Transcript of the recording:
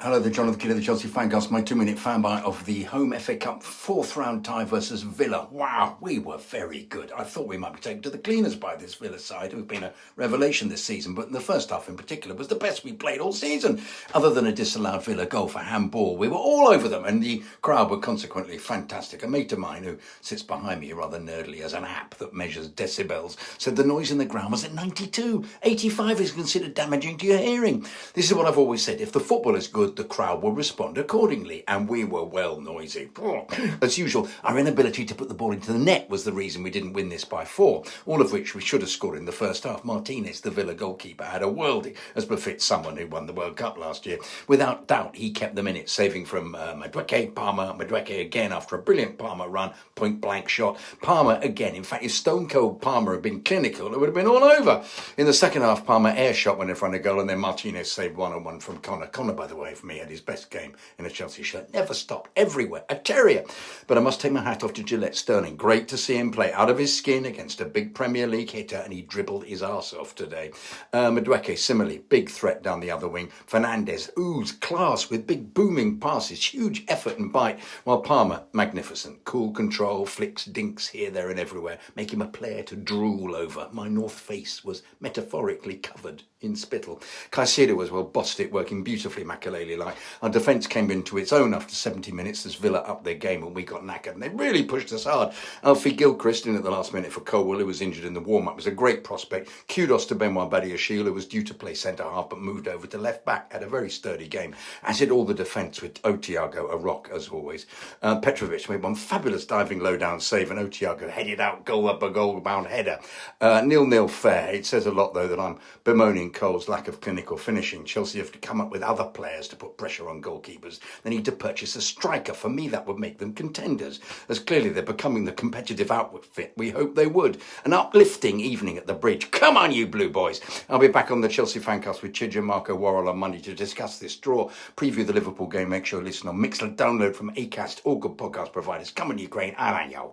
Hello, the John of the Kid of the Chelsea Fancast, my 2-minute fan bite of the home FA Cup fourth round tie versus Villa. Wow, we were very good. I thought we might be taken to the cleaners by this Villa side, who've been a revelation this season, but the first half in particular was the best we played all season. Other than a disallowed Villa goal for handball, we were all over them, and the crowd were consequently fantastic. A mate of mine who sits behind me rather nerdily as an app that measures decibels said the noise in the ground was at 92. 85 is considered damaging to your hearing. This is what I've always said. If the football is good, the crowd will respond accordingly, and we were well noisy. As usual, our inability to put the ball into the net was the reason we didn't win this by 4, all of which we should have scored in the first half. Martinez, the Villa goalkeeper, had a worldie, as befits someone who won the World Cup last year. Without doubt, he kept them in it, saving from Madueke, Palmer, Madueke again after a brilliant Palmer run, point-blank shot. Palmer again. In fact, if Stone Cold Palmer had been clinical, it would have been all over. In the second half, Palmer air shot went in front of goal, and then Martinez saved 1-on-1 from Connor. Connor, by the way, for me, had his best game in a Chelsea shirt. Never stopped, everywhere, a terrier. But I must take my hat off to Gillette Sterling. Great to see him play out of his skin against a big Premier League hitter, and he dribbled his arse off today. Madueke, similarly, big threat down the other wing. Fernandez, ooze, class with big booming passes, huge effort and bite, while Palmer, magnificent, cool control, flicks, dinks here, there and everywhere, make him a player to drool over. My north face was metaphorically covered in spittle. Caicedo as well bossed it, working beautifully Makelele-like. Our defence came into its own after 70 minutes as Villa upped their game and we got knackered, and they really pushed us hard. Alfie Gilchrist in at the last minute for Colwell, who was injured in the warm-up, was a great prospect. Kudos to Benoit Badiashile, who was due to play centre-half but moved over to left-back. Had a very sturdy game, as did all the defence, with Otiago a rock as always. Petrovic made one fabulous diving low-down save, and Otiago headed out goal up a goal-bound header. 0-0 fair. It says a lot, though, that I'm bemoaning Cole's lack of clinical finishing. Chelsea have to come up with other players to put pressure on goalkeepers. They need to purchase a striker. For me, that would make them contenders, as clearly they're becoming the competitive outfit we hoped they would. An uplifting evening at the Bridge. Come on, you Blue Boys. I'll be back on the Chelsea Fancast with Chidge and Marco Worrell on Monday to discuss this draw, preview the Liverpool game. Make sure you listen on Mixler, download from Acast, all good podcast providers. Come on, Ukraine. I'm on, yo.